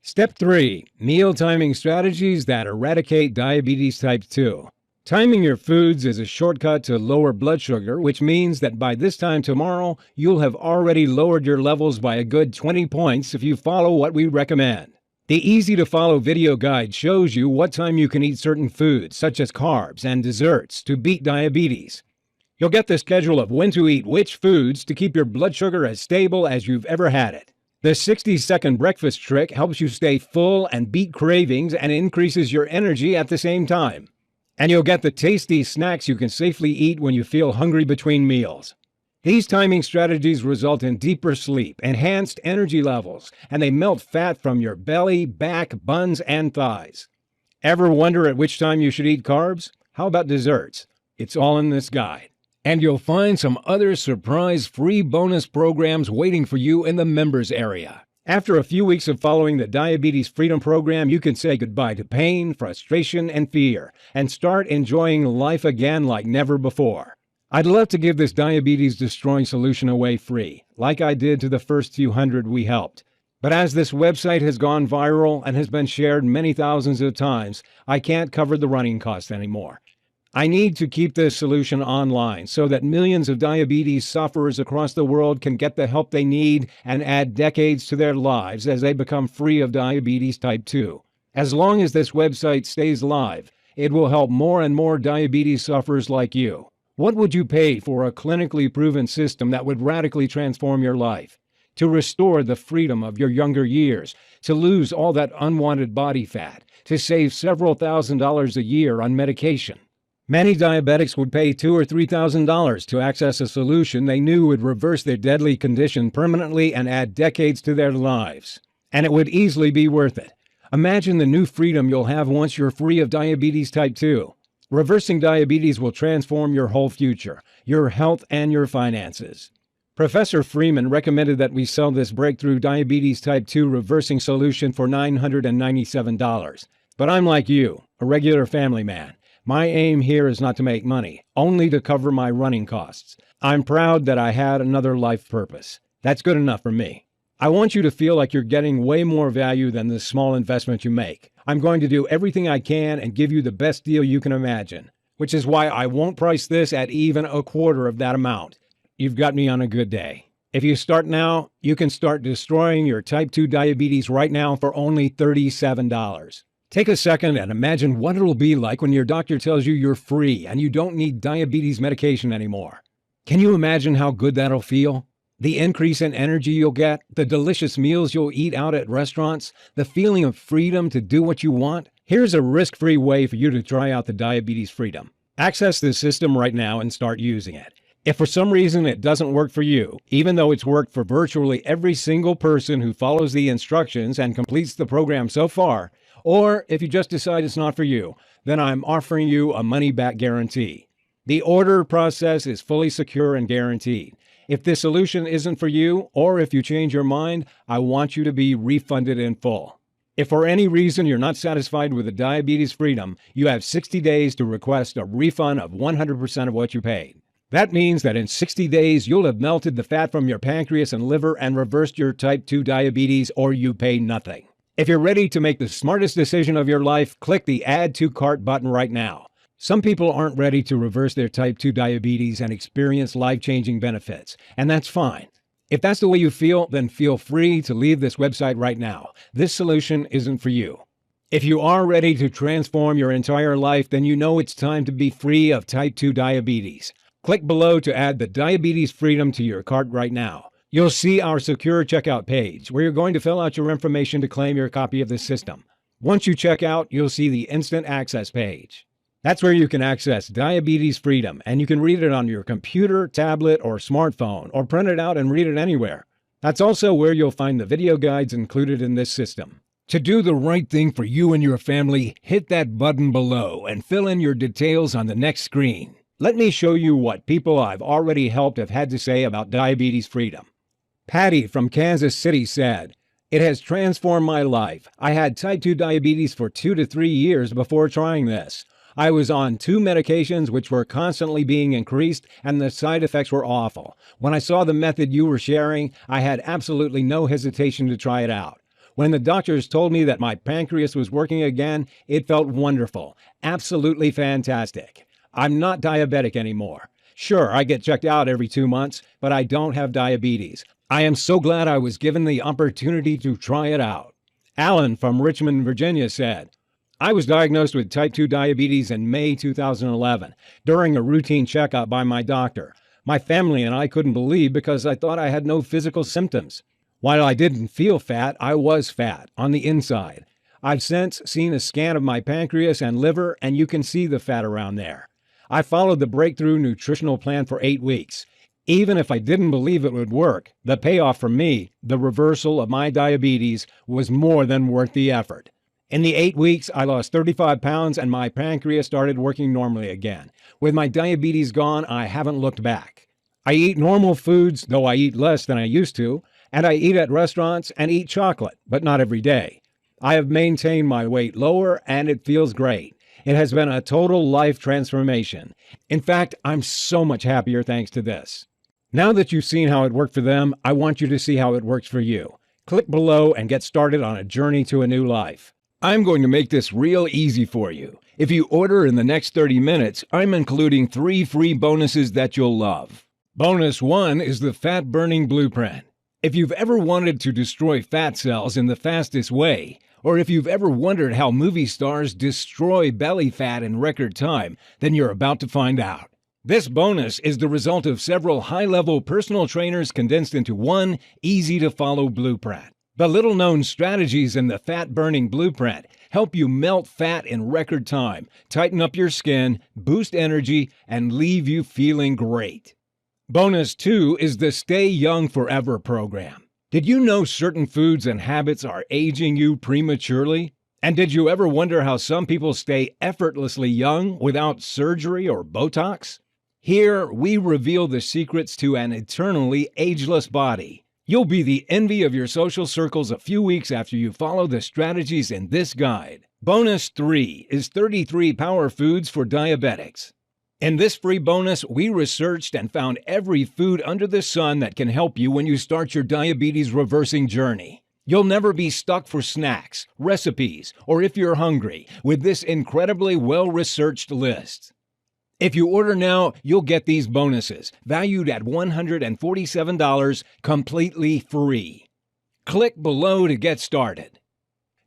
Step 3, meal timing strategies that eradicate diabetes type 2. Timing your foods is a shortcut to lower blood sugar, which means that by this time tomorrow, you'll have already lowered your levels by a good 20 points if you follow what we recommend. The easy-to-follow video guide shows you what time you can eat certain foods, such as carbs and desserts, to beat diabetes. You'll get the schedule of when to eat which foods to keep your blood sugar as stable as you've ever had it. The 60-second breakfast trick helps you stay full and beat cravings and increases your energy at the same time. And you'll get the tasty snacks you can safely eat when you feel hungry between meals. These timing strategies result in deeper sleep, enhanced energy levels, and they melt fat from your belly, back, buns, and thighs. Ever wonder at which time you should eat carbs? How about desserts? It's all in this guide. And you'll find some other surprise free bonus programs waiting for you in the members area. After a few weeks of following the Diabetes Freedom Program, you can say goodbye to pain, frustration, and fear, and start enjoying life again like never before. I'd love to give this diabetes-destroying solution away free, like I did to the first few hundred we helped. But as this website has gone viral and has been shared many thousands of times, I can't cover the running costs anymore. I need to keep this solution online so that millions of diabetes sufferers across the world can get the help they need and add decades to their lives as they become free of diabetes type 2. As long as this website stays live, it will help more and more diabetes sufferers like you. What would you pay for a clinically proven system that would radically transform your life? to restore the freedom of your younger years, to lose all that unwanted body fat, to save several $1,000s a year on medication. Many diabetics would pay $2,000 or $3,000 to access a solution they knew would reverse their deadly condition permanently and add decades to their lives. And it would easily be worth it. Imagine the new freedom you'll have once you're free of diabetes type 2. Reversing diabetes will transform your whole future, your health, and your finances. Professor Freeman recommended that we sell this breakthrough diabetes type 2 reversing solution for $997. But I'm like you, a regular family man. My aim here is not to make money, only to cover my running costs. I'm proud that I had another life purpose. That's good enough for me. I want you to feel like you're getting way more value than the small investment you make. I'm going to do everything I can and give you the best deal you can imagine, which is why I won't price this at even a quarter of that amount. You've got me on a good day. If you start now, you can start destroying your type 2 diabetes right now for only $37. Take a second and imagine what it'll be like when your doctor tells you you're free and you don't need diabetes medication anymore. Can you imagine how good that'll feel? The increase in energy you'll get, the delicious meals you'll eat out at restaurants, the feeling of freedom to do what you want. Here's a risk-free way for you to try out the diabetes freedom. Access this system right now and start using it. If for some reason it doesn't work for you, even though it's worked for virtually every single person who follows the instructions and completes the program so far, or if you just decide it's not for you, then I'm offering you a money-back guarantee. The order process is fully secure and guaranteed. If this solution isn't for you, or if you change your mind, I want you to be refunded in full. If for any reason you're not satisfied with the diabetes freedom, you have 60 days to request a refund of 100% of what you paid. That means that in 60 days, you'll have melted the fat from your pancreas and liver and reversed your type 2 diabetes, or you pay nothing. If you're ready to make the smartest decision of your life, click the Add to Cart button right now. Some people aren't ready to reverse their type 2 diabetes and experience life-changing benefits, and that's fine. If that's the way you feel, then feel free to leave this website right now. This solution isn't for you. If you are ready to transform your entire life, then you know it's time to be free of type 2 diabetes. Click below to add the diabetes freedom to your cart right now. You'll see our secure checkout page, where you're going to fill out your information to claim your copy of the system. Once you check out, you'll see the instant access page. That's where you can access diabetes freedom, and you can read it on your computer, tablet, or smartphone, or print it out and read it anywhere. That's also where you'll find the video guides included in this system. To do the right thing for you and your family, hit that button below and fill in your details on the next screen. Let me show you what people I've already helped have had to say about diabetes freedom. Patty from Kansas City said, "It has transformed my life. I had type 2 diabetes for 2 to 3 years before trying this. I was on 2 medications which were constantly being increased, and the side effects were awful. When I saw the method you were sharing, I had absolutely no hesitation to try it out. When the doctors told me that my pancreas was working again, it felt wonderful. Absolutely fantastic. I'm not diabetic anymore. Sure, I get checked out every 2 months, but I don't have diabetes. I am so glad I was given the opportunity to try it out." Alan from Richmond, Virginia said, "I was diagnosed with type 2 diabetes in May 2011 during a routine checkup by my doctor. My family and I couldn't believe because I thought I had no physical symptoms. While I didn't feel fat, I was fat on the inside. I've since seen a scan of my pancreas and liver, and you can see the fat around there. I followed the breakthrough nutritional plan for 8 weeks. Even if I didn't believe it would work, the payoff for me, the reversal of my diabetes, was more than worth the effort. In the 8 weeks, I lost 35 pounds and my pancreas started working normally again. With my diabetes gone, I haven't looked back. I eat normal foods, though I eat less than I used to, and I eat at restaurants and eat chocolate, but not every day. I have maintained my weight lower and it feels great. It has been a total life transformation. In fact, I'm so much happier thanks to this." Now that you've seen how it worked for them, I want you to see how it works for you. Click below and get started on a journey to a new life. I'm going to make this real easy for you. If you order in the next 30 minutes, I'm including 3 free bonuses that you'll love. Bonus 1 is the Fat Burning Blueprint. If you've ever wanted to destroy fat cells in the fastest way, or if you've ever wondered how movie stars destroy belly fat in record time, then you're about to find out. This bonus is the result of several high-level personal trainers condensed into one easy-to-follow blueprint. The little-known strategies in the fat-burning blueprint help you melt fat in record time, tighten up your skin, boost energy, and leave you feeling great. Bonus 2 is the Stay Young Forever program. Did you know certain foods and habits are aging you prematurely? And did you ever wonder how some people stay effortlessly young without surgery or Botox? Here, we reveal the secrets to an eternally ageless body. You'll be the envy of your social circles a few weeks after you follow the strategies in this guide. Bonus 3 is 33 power foods for diabetics. In this free bonus, we researched and found every food under the sun that can help you when you start your diabetes reversing journey. You'll never be stuck for snacks, recipes, or if you're hungry with this incredibly well-researched list. If you order now, you'll get these bonuses, valued at $147, completely free. Click below to get started.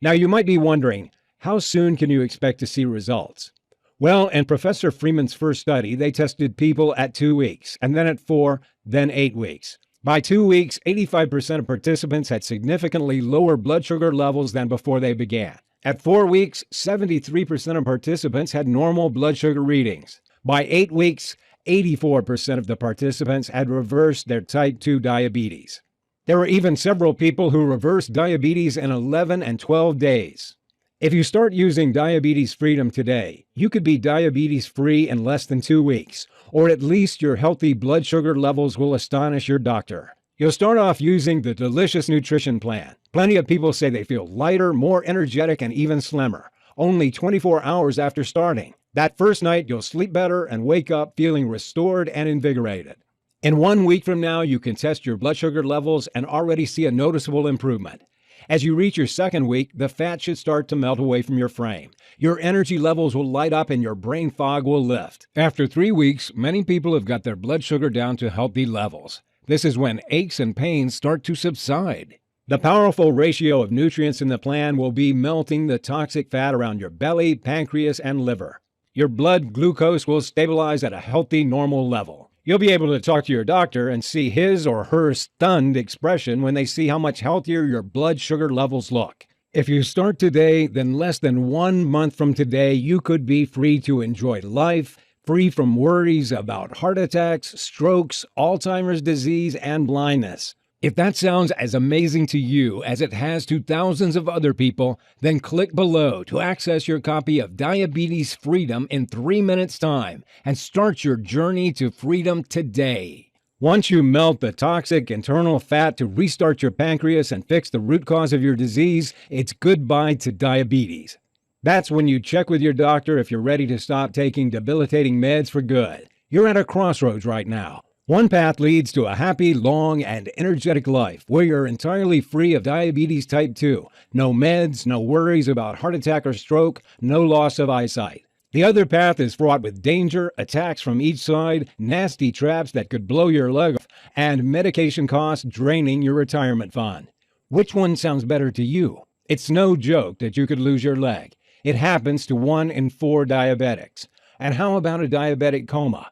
Now you might be wondering, how soon can you expect to see results? Well, in Professor Freeman's first study, they tested people at 2 weeks, and then at 4, then 8 weeks. By 2 weeks, 85% of participants had significantly lower blood sugar levels than before they began. At 4 weeks, 73% of participants had normal blood sugar readings. By 8 weeks, 84% of the participants had reversed their type 2 diabetes. There were even several people who reversed diabetes in 11 and 12 days. If you start using Diabetes Freedom today, you could be diabetes-free in less than 2 weeks, or at least your healthy blood sugar levels will astonish your doctor. You'll start off using the delicious nutrition plan. Plenty of people say they feel lighter, more energetic, and even slimmer, only 24 hours after starting. That first night, you'll sleep better and wake up feeling restored and invigorated. In 1 week from now, you can test your blood sugar levels and already see a noticeable improvement. As you reach your second week, the fat should start to melt away from your frame. Your energy levels will light up and your brain fog will lift. After 3 weeks, many people have got their blood sugar down to healthy levels. This is when aches and pains start to subside. The powerful ratio of nutrients in the plan will be melting the toxic fat around your belly, pancreas, and liver. Your blood glucose will stabilize at a healthy, normal level. You'll be able to talk to your doctor and see his or her stunned expression when they see how much healthier your blood sugar levels look. If you start today, then less than 1 month from today, you could be free to enjoy life, free from worries about heart attacks, strokes, Alzheimer's disease, and blindness. If that sounds as amazing to you as it has to thousands of other people, then click below to access your copy of Diabetes Freedom in 3 minutes' time and start your journey to freedom today. Once you melt the toxic internal fat to restart your pancreas and fix the root cause of your disease, it's goodbye to diabetes. That's when you check with your doctor if you're ready to stop taking debilitating meds for good. You're at a crossroads right now. One path leads to a happy, long, and energetic life where you're entirely free of diabetes type 2. No meds, no worries about heart attack or stroke, no loss of eyesight. The other path is fraught with danger, attacks from each side, nasty traps that could blow your leg off, and medication costs draining your retirement fund. Which one sounds better to you? It's no joke that you could lose your leg. It happens to 1 in 4 diabetics. And how about a diabetic coma?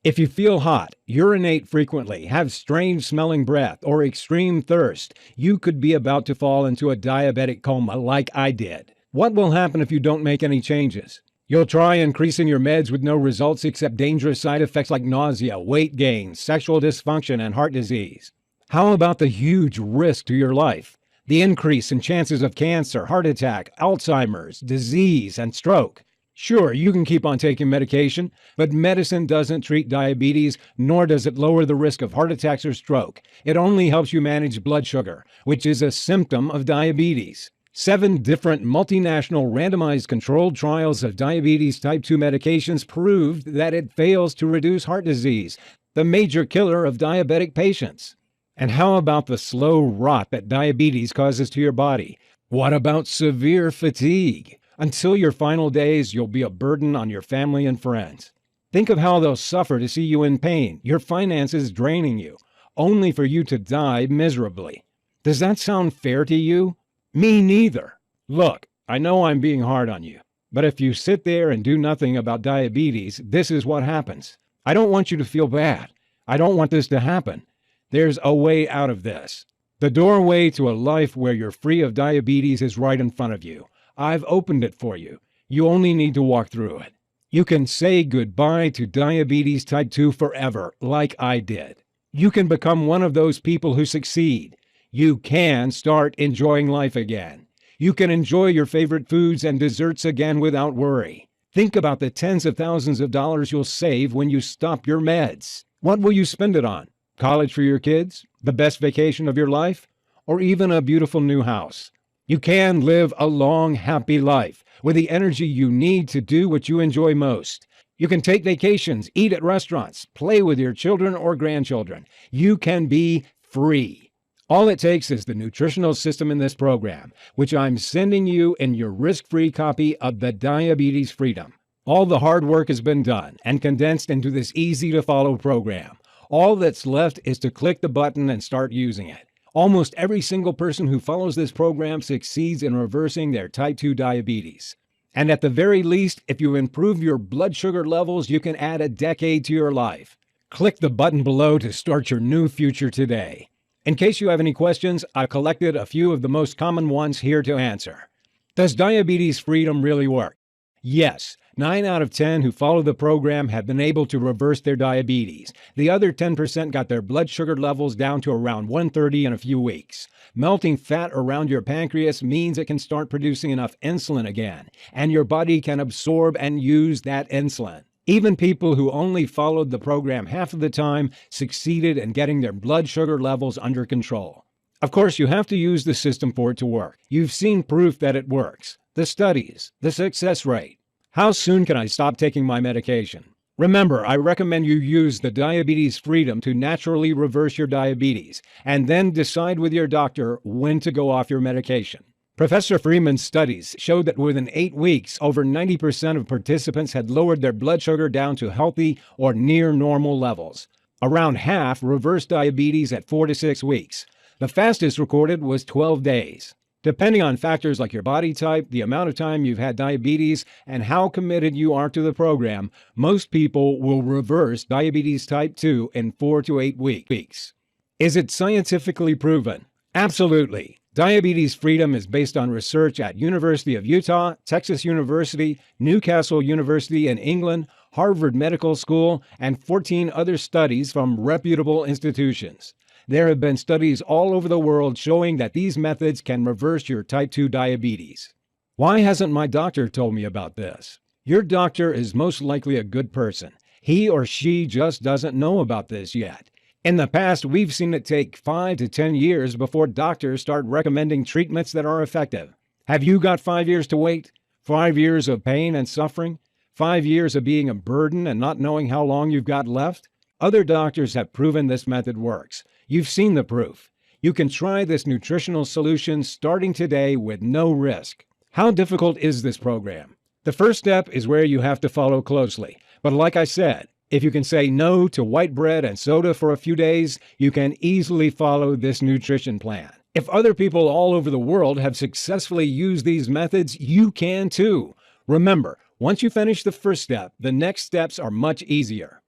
If you feel hot, urinate frequently, have strange smelling breath, or extreme thirst, you could be about to fall into a diabetic coma like I did. What will happen if you don't make any changes? You'll try increasing your meds with no results except dangerous side effects like nausea, weight gain, sexual dysfunction, and heart disease. How about the huge risk to your life? The increase in chances of cancer, heart attack, Alzheimer's, disease, and stroke. Sure, you can keep on taking medication, but medicine doesn't treat diabetes, nor does it lower the risk of heart attacks or stroke. It only helps you manage blood sugar, which is a symptom of diabetes. 7 different multinational randomized controlled trials of diabetes type 2 medications proved that it fails to reduce heart disease, the major killer of diabetic patients. And how about the slow rot that diabetes causes to your body? What about severe fatigue? Until your final days, you'll be a burden on your family and friends. Think of how they'll suffer to see you in pain, your finances draining you, only for you to die miserably. Does that sound fair to you? Me neither. Look, I know I'm being hard on you, but if you sit there and do nothing about diabetes, this is what happens. I don't want you to feel bad. I don't want this to happen. There's a way out of this. The doorway to a life where you're free of diabetes is right in front of you. I've opened it for you. You only need to walk through it. You can say goodbye to diabetes type 2 forever, like I did. You can become one of those people who succeed. You can start enjoying life again. You can enjoy your favorite foods and desserts again without worry. Think about the tens of thousands of dollars you'll save when you stop your meds. What will you spend it on? College for your kids? The best vacation of your life? Or even a beautiful new house? You can live a long, happy life with the energy you need to do what you enjoy most. You can take vacations, eat at restaurants, play with your children or grandchildren. You can be free. All it takes is the nutritional system in this program, which I'm sending you in your risk-free copy of the Diabetes Freedom. All the hard work has been done and condensed into this easy-to-follow program. All that's left is to click the button and start using it. Almost every single person who follows this program succeeds in reversing their type 2 diabetes. And at the very least, if you improve your blood sugar levels, you can add a decade to your life. Click the button below to start your new future today. In case you have any questions, I've collected a few of the most common ones here to answer. Does Diabetes Freedom really work? Yes. 9 out of 10 who follow the program have been able to reverse their diabetes. The other 10% got their blood sugar levels down to around 130 in a few weeks. Melting fat around your pancreas means it can start producing enough insulin again, and your body can absorb and use that insulin. Even people who only followed the program half of the time succeeded in getting their blood sugar levels under control. Of course, you have to use the system for it to work. You've seen proof that it works. The studies, the success rate. How soon can I stop taking my medication? Remember, I recommend you use the Diabetes Freedom to naturally reverse your diabetes, and then decide with your doctor when to go off your medication. Professor Freeman's studies showed that within 8 weeks, over 90% of participants had lowered their blood sugar down to healthy or near normal levels. Around half reversed diabetes at 4 to 6 weeks. The fastest recorded was 12 days. Depending on factors like your body type, the amount of time you've had diabetes, and how committed you are to the program, most people will reverse diabetes type 2 in 4 to 8 weeks. Is it scientifically proven? Absolutely. Diabetes Freedom is based on research at University of Utah, Texas University, Newcastle University in England, Harvard Medical School, and 14 other studies from reputable institutions. There have been studies all over the world showing that these methods can reverse your type 2 diabetes. Why hasn't my doctor told me about this? Your doctor is most likely a good person. He or she just doesn't know about this yet. In the past, we've seen it take 5 to 10 years before doctors start recommending treatments that are effective. Have you got 5 years to wait? 5 years of pain and suffering? 5 years of being a burden and not knowing how long you've got left? Other doctors have proven this method works. You've seen the proof. You can try this nutritional solution starting today with no risk. How difficult is this program? The first step is where you have to follow closely. But like I said, if you can say no to white bread and soda for a few days, you can easily follow this nutrition plan. If other people all over the world have successfully used these methods, you can too. Remember, once you finish the first step, the next steps are much easier.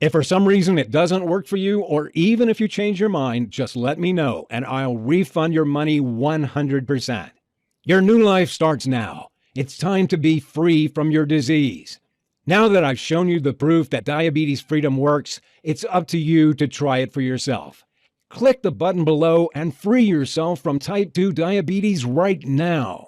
If for some reason it doesn't work for you, or even if you change your mind, just let me know and I'll refund your money 100%. Your new life starts now. It's time to be free from your disease. Now that I've shown you the proof that Diabetes Freedom works, it's up to you to try it for yourself. Click the button below and free yourself from type 2 diabetes right now.